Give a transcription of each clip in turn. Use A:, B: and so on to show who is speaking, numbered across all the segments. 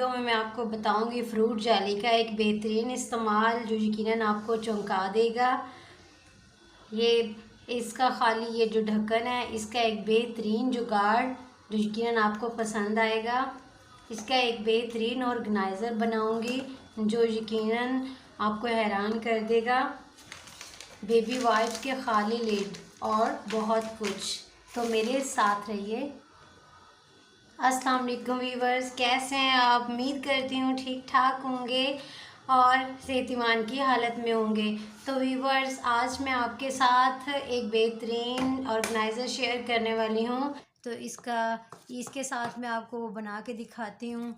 A: Video में मैं आपको बताऊंगी फ्रूट जाली का एक बेहतरीन इस्तेमाल जो यकीनन आपको चौंका देगा। ये इसका खाली ये जो ढक्कन है इसका एक बेहतरीन जुगाड़ जो यकीनन आपको पसंद आएगा। इसका एक बेहतरीन ऑर्गेनाइज़र बनाऊंगी जो यकीनन आपको हैरान कर देगा। बेबी वाइप्स के खाली लिड और बहुत कुछ, तो मेरे साथ रहिए। अस्सलाम वालेकुम वीवर्स, कैसे हैं आप? उम्मीद करती हूँ ठीक ठाक होंगे और सेहतमान की हालत में होंगे। तो वीवर्स, आज मैं आपके साथ एक बेहतरीन ऑर्गेनाइज़र शेयर करने वाली हूँ। तो इसके साथ मैं आपको वो बना के दिखाती हूँ।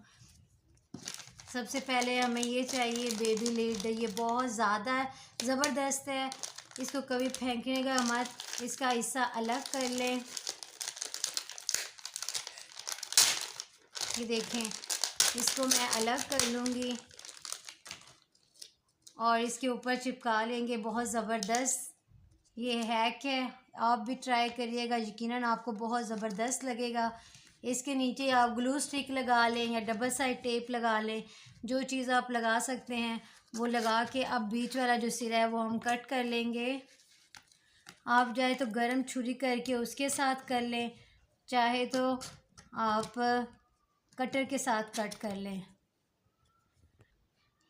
A: सबसे पहले हमें ये चाहिए बेबी लिड। ये बहुत ज़्यादा ज़बरदस्त है, इसको कभी फेंकने का मत। इसका हिस्सा अलग कर लें। ये देखें, इसको मैं अलग कर लूँगी और इसके ऊपर चिपका लेंगे। बहुत ज़बरदस्त ये हैक है, आप भी ट्राई करिएगा, यकीनन आपको बहुत ज़बरदस्त लगेगा। इसके नीचे आप ग्लू स्टिक लगा लें या डबल साइड टेप लगा लें, जो चीज़ आप लगा सकते हैं वो लगा के अब बीच वाला जो सिरा है वो हम कट कर लेंगे। आप चाहे तो गरम छुरी करके उसके साथ कर लें, चाहे तो आप कटर के साथ कट कर लें।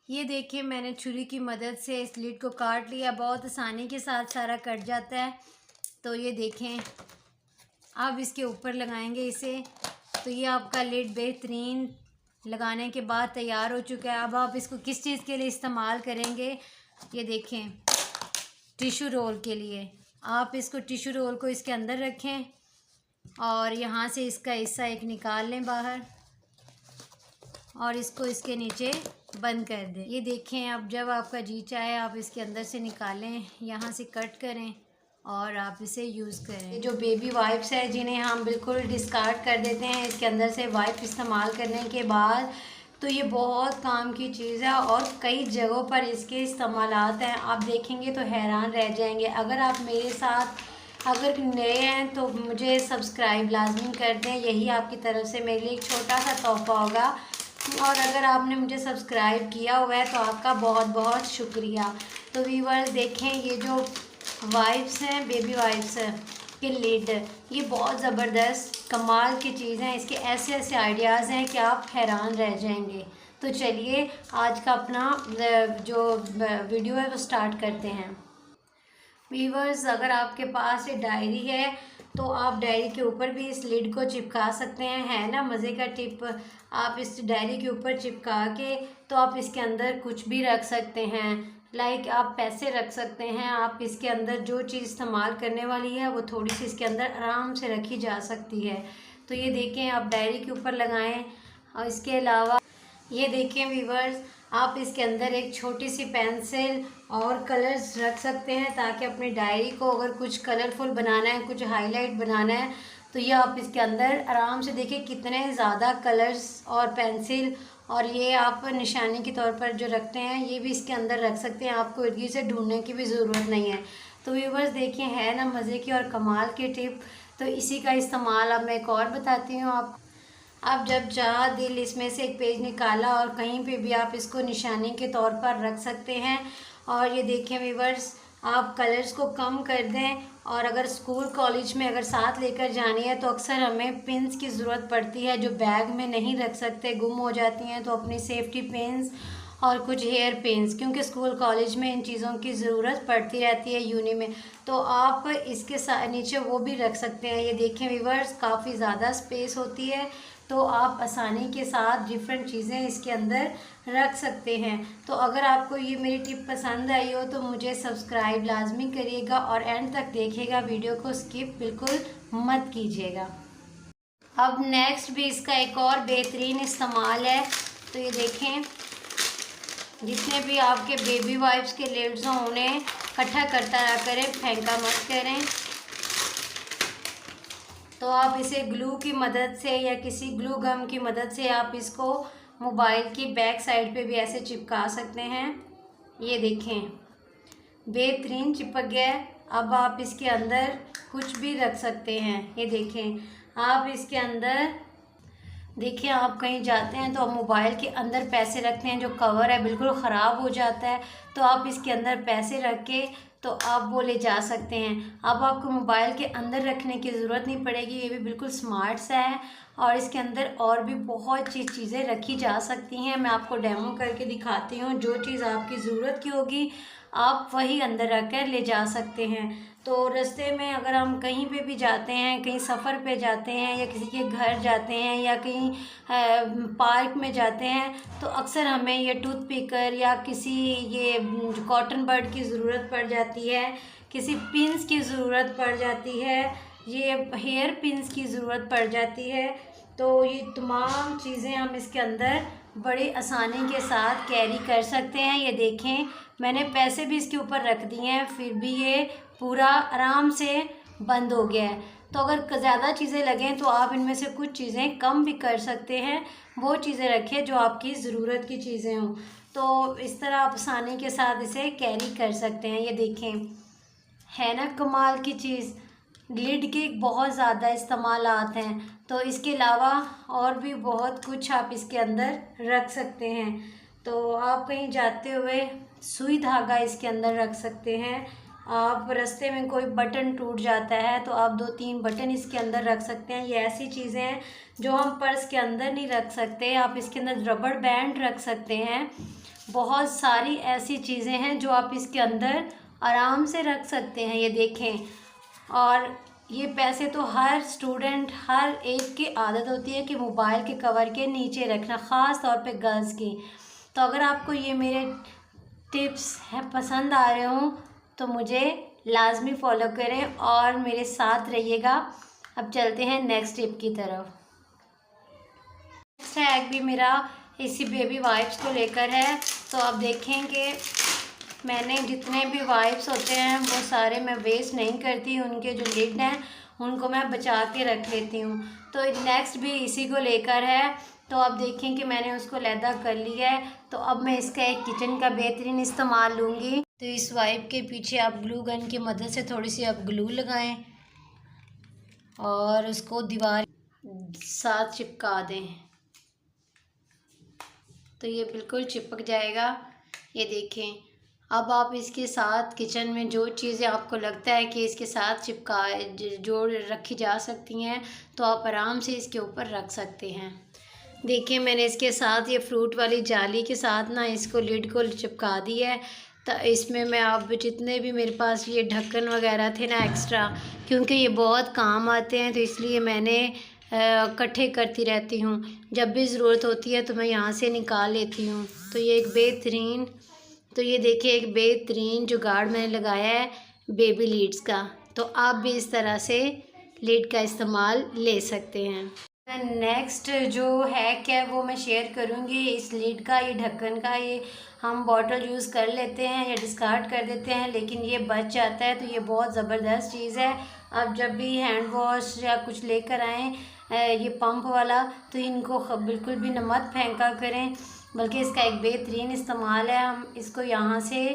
A: ये देखिए, मैंने छुरी की मदद से इस लिड को काट लिया। बहुत आसानी के साथ सारा कट जाता है। तो ये देखें, अब इसके ऊपर लगाएंगे इसे। तो ये आपका लिड बेहतरीन लगाने के बाद तैयार हो चुका है। अब आप इसको किस चीज़ के लिए इस्तेमाल करेंगे, ये देखें, टिशू रोल के लिए। आप इसको टिशू रोल को इसके अंदर रखें और यहाँ से इसका हिस्सा एक निकाल लें बाहर और इसको इसके नीचे बंद कर दें। ये देखें, अब जब आपका जी चाहे आप इसके अंदर से निकालें, यहाँ से कट करें और आप इसे यूज़ करें। ये जो बेबी वाइप्स है जिन्हें हम बिल्कुल डिस्कार्ड कर देते हैं इसके अंदर से वाइप इस्तेमाल करने के बाद, तो ये बहुत काम की चीज़ है और कई जगहों पर इसके इस्तेमालात हैं। आप देखेंगे तो हैरान रह जाएंगे। अगर आप मेरे साथ अगर नए हैं तो मुझे सब्सक्राइब लाजमी कर दें, यही आपकी तरफ से मेरे लिए एक छोटा सा तोहफ़ा होगा। और अगर आपने मुझे सब्सक्राइब किया हुआ है तो आपका बहुत बहुत शुक्रिया। तो व्यूअर्स देखें, ये जो वाइप्स हैं, बेबी वाइप्स के लिड, ये बहुत ज़बरदस्त कमाल की चीज़ हैं। इसके ऐसे ऐसे आइडियाज़ हैं कि आप हैरान रह जाएंगे। तो चलिए आज का अपना जो वीडियो है वो स्टार्ट करते हैं। व्यूअर्स, अगर आपके पास ये डायरी है तो आप डायरी के ऊपर भी इस लिड को चिपका सकते हैं। है ना मज़े का टिप। आप इस डायरी के ऊपर चिपका के तो आप इसके अंदर कुछ भी रख सकते हैं। लाइक आप पैसे रख सकते हैं। आप इसके अंदर जो चीज़ इस्तेमाल करने वाली है वो थोड़ी सी इसके अंदर आराम से रखी जा सकती है। तो ये देखें, आप डायरी के ऊपर लगाएं। और इसके अलावा ये देखें व्यूअर्स, आप इसके अंदर एक छोटी सी पेंसिल और कलर्स रख सकते हैं ताकि अपनी डायरी को अगर कुछ कलरफुल बनाना है, कुछ हाईलाइट बनाना है, तो ये आप इसके अंदर आराम से देखिए कितने ज़्यादा कलर्स और पेंसिल, और ये आप निशानी के तौर पर जो रखते हैं ये भी इसके अंदर रख सकते हैं। आपको इर्द गिर्द से ढूंढने की भी ज़रूरत नहीं है। तो व्यूअर्स देखिए, है ना मज़े की और कमाल की टिप। तो इसी का इस्तेमाल अब मैं एक और बताती हूँ आप। अब जब चाह दिल इसमें से एक पेज निकाला और कहीं पे भी आप इसको निशानी के तौर पर रख सकते हैं। और ये देखें व्यूअर्स, आप कलर्स को कम कर दें। और अगर स्कूल कॉलेज में अगर साथ लेकर जानी है तो अक्सर हमें पिन्स की ज़रूरत पड़ती है जो बैग में नहीं रख सकते, गुम हो जाती हैं। तो अपनी सेफ्टी पिन्स और कुछ हेयर पिन्स, क्योंकि स्कूल कॉलेज में इन चीज़ों की ज़रूरत पड़ती रहती है यूनी में, तो आप इसके नीचे वो भी रख सकते हैं। ये देखें व्यूअर्स, काफ़ी ज़्यादा स्पेस होती है तो आप आसानी के साथ डिफरेंट चीज़ें इसके अंदर रख सकते हैं। तो अगर आपको ये मेरी टिप पसंद आई हो तो मुझे सब्सक्राइब लाजमी करिएगा और एंड तक देखिएगा, वीडियो को स्किप बिल्कुल मत कीजिएगा। अब नेक्स्ट भी इसका एक और बेहतरीन इस्तेमाल है। तो ये देखें, जितने भी आपके बेबी वाइप्स के लिड्स हों उन्हें इकट्ठा करता रहा करें, फेंका मत करें। तो आप इसे ग्लू की मदद से या किसी ग्लू गम की मदद से आप इसको मोबाइल की बैक साइड पे भी ऐसे चिपका सकते हैं। ये देखें, बेहतरीन चिपक गया। अब आप इसके अंदर कुछ भी रख सकते हैं। ये देखें, आप इसके अंदर देखिए आप कहीं जाते हैं तो आप मोबाइल के अंदर पैसे रखते हैं, जो कवर है बिल्कुल ख़राब हो जाता है, तो आप इसके अंदर पैसे रख के तो आप वो ले जा सकते हैं। अब आपको मोबाइल के अंदर रखने की ज़रूरत नहीं पड़ेगी, ये भी बिल्कुल स्मार्ट सा है और इसके अंदर और भी बहुत चीज़ें रखी जा सकती हैं। मैं आपको डेमो करके दिखाती हूँ। जो चीज़ आपकी ज़रूरत की होगी आप वही अंदर रख कर ले जा सकते हैं। तो रास्ते में अगर हम कहीं पे भी जाते हैं, कहीं सफ़र पे जाते हैं या किसी के घर जाते हैं या कहीं पार्क में जाते हैं, तो अक्सर हमें ये टूथ पिकर या किसी ये कॉटन बड की ज़रूरत पड़ जाती है, किसी पिन्स की ज़रूरत पड़ जाती है, ये हेयर पिन्स की ज़रूरत पड़ जाती है। तो ये तमाम चीज़ें हम इसके अंदर बड़ी आसानी के साथ कैरी कर सकते हैं। ये देखें मैंने पैसे भी इसके ऊपर रख दिए हैं, फिर भी ये पूरा आराम से बंद हो गया है। तो अगर ज़्यादा चीज़ें लगें तो आप इनमें से कुछ चीज़ें कम भी कर सकते हैं, वो चीज़ें रखें जो आपकी ज़रूरत की चीज़ें हों। तो इस तरह आप आसानी के साथ इसे कैरी कर सकते हैं। ये देखें है ना कमाल की चीज़। लिड के बहुत ज़्यादा इस्तेमालात हैं, तो इसके अलावा और भी बहुत कुछ आप इसके अंदर रख सकते हैं। तो आप कहीं जाते हुए सुई धागा इसके अंदर रख सकते हैं। आप रास्ते में कोई बटन टूट जाता है तो आप 2-3 बटन इसके अंदर रख सकते हैं। ये ऐसी चीज़ें हैं जो हम पर्स के अंदर नहीं रख सकते। आप इसके अंदर रबड़ बैंड रख सकते हैं। बहुत सारी ऐसी चीज़ें हैं जो आप इसके अंदर आराम से रख सकते हैं। ये देखें, और ये पैसे तो हर स्टूडेंट हर एक की आदत होती है कि मोबाइल के कवर के नीचे रखना, ख़ास तौर पे गर्ल्स की। तो अगर आपको ये मेरे टिप्स हैं पसंद आ रहे हों तो मुझे लाजमी फ़ॉलो करें और मेरे साथ रहिएगा। अब चलते हैं नेक्स्ट टिप की तरफ। नेक्स्ट हैक भी मेरा इसी बेबी वाइप्स को लेकर है। तो आप देखेंगे मैंने जितने भी वाइप्स होते हैं वो सारे मैं वेस्ट नहीं करती, उनके जो लिड हैं उनको मैं बचा के रख लेती हूँ। तो नेक्स्ट भी इसी को लेकर है। तो आप देखें कि मैंने उसको लैदा कर लिया है। तो अब मैं इसका एक किचन का बेहतरीन इस्तेमाल लूँगी। तो इस वाइप के पीछे आप ग्लू गन की मदद से थोड़ी सी आप ग्लू लगाएं और उसको दीवार साथ चिपका दें, तो ये बिल्कुल चिपक जाएगा। ये देखें, अब आप इसके साथ किचन में जो चीज़ें आपको लगता है कि इसके साथ चिपका जोड़ रखी जा सकती हैं तो आप आराम से इसके ऊपर रख सकते हैं। देखिए मैंने इसके साथ ये फ्रूट वाली जाली के साथ ना इसको लिड को चिपका दिया है। तो इसमें मैं अब जितने भी मेरे पास ये ढक्कन वगैरह थे ना एक्स्ट्रा, क्योंकि ये बहुत काम आते हैं तो इसलिए मैंने इकट्ठे करती रहती हूँ। जब भी ज़रूरत होती है तो मैं यहाँ से निकाल लेती हूँ। तो ये एक बेहतरीन, तो ये देखिए एक बेहतरीन जुगाड़ मैंने लगाया है बेबी लीड्स का। तो आप भी इस तरह से लीड का इस्तेमाल ले सकते हैं। नेक्स्ट जो हैक है वो मैं शेयर करूँगी इस लीड का। ये ढक्कन का, ये हम बॉटल यूज़ कर लेते हैं या डिस्कार्ड कर देते हैं, लेकिन ये बच जाता है। तो ये बहुत ज़बरदस्त चीज़ है। आप जब भी हैंड वॉश या कुछ लेकर आएँ ये पंप वाला, तो इनको बिल्कुल भी न मत फेंका करें, बल्कि इसका एक बेहतरीन इस्तेमाल है। हम इसको यहाँ से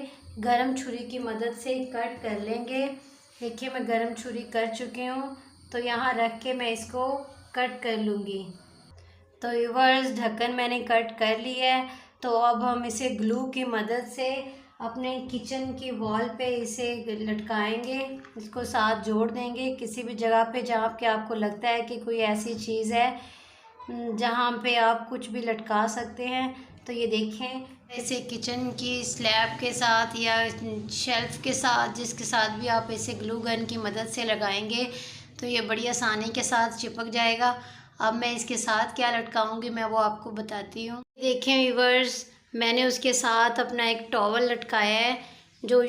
A: गरम छुरी की मदद से कट कर लेंगे। देखिए मैं गरम छुरी कर चुकी हूँ, तो यहाँ रख के मैं इसको कट कर लूँगी। तो व्यूअर्स ढक्कन मैंने कट कर लिया है। तो अब हम इसे ग्लू की मदद से अपने किचन की वॉल पे इसे लटकाएंगे, इसको साथ जोड़ देंगे किसी भी जगह पे जहाँ पे आपको लगता है कि कोई ऐसी चीज़ है जहाँ पे आप कुछ भी लटका सकते हैं। तो ये देखें, इसे किचन की स्लैब के साथ या शेल्फ़ के साथ, जिसके साथ भी आप इसे ग्लू गन की मदद से लगाएंगे तो ये बड़ी आसानी के साथ चिपक जाएगा। अब मैं इसके साथ क्या लटकाऊंगी मैं वो आपको बताती हूँ। देखें व्यूअर्स, मैंने उसके साथ अपना एक टॉवल लटकाया है जो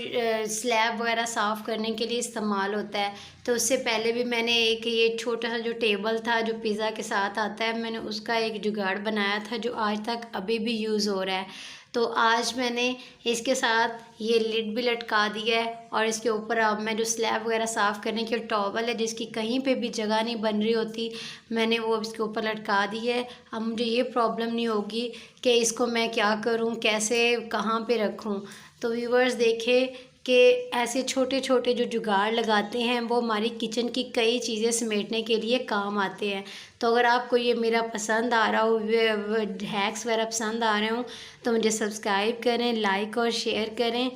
A: स्लैब वगैरह साफ़ करने के लिए इस्तेमाल होता है। तो उससे पहले भी मैंने एक ये छोटा सा जो टेबल था जो पिज़्ज़ा के साथ आता है, मैंने उसका एक जुगाड़ बनाया था जो आज तक अभी भी यूज़ हो रहा है। तो आज मैंने इसके साथ ये लिड भी लटका दिया है और इसके ऊपर अब मैं जो स्लैब वगैरह साफ़ करने की टॉवल है जिसकी कहीं पे भी जगह नहीं बन रही होती, मैंने वो इसके ऊपर लटका दी है। अब मुझे ये प्रॉब्लम नहीं होगी कि इसको मैं क्या करूं, कैसे कहाँ पे रखूं। तो व्यूअर्स देखें कि ऐसे छोटे छोटे जो जुगाड़ लगाते हैं वो हमारी किचन की कई चीज़ें समेटने के लिए काम आते हैं। तो अगर आपको ये मेरा पसंद आ रहा हो, हैक्स वगैरह पसंद आ रहे हों, तो मुझे सब्सक्राइब करें, लाइक और शेयर करें।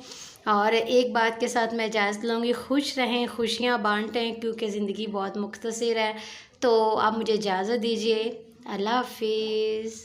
A: और एक बात के साथ मैं इजाज़त लूँगी, खुश रहें, खुशियाँ बांटें, क्योंकि ज़िंदगी बहुत मुख्तसर है। तो आप मुझे इजाज़त दीजिए। अल्लाह हाफिज़।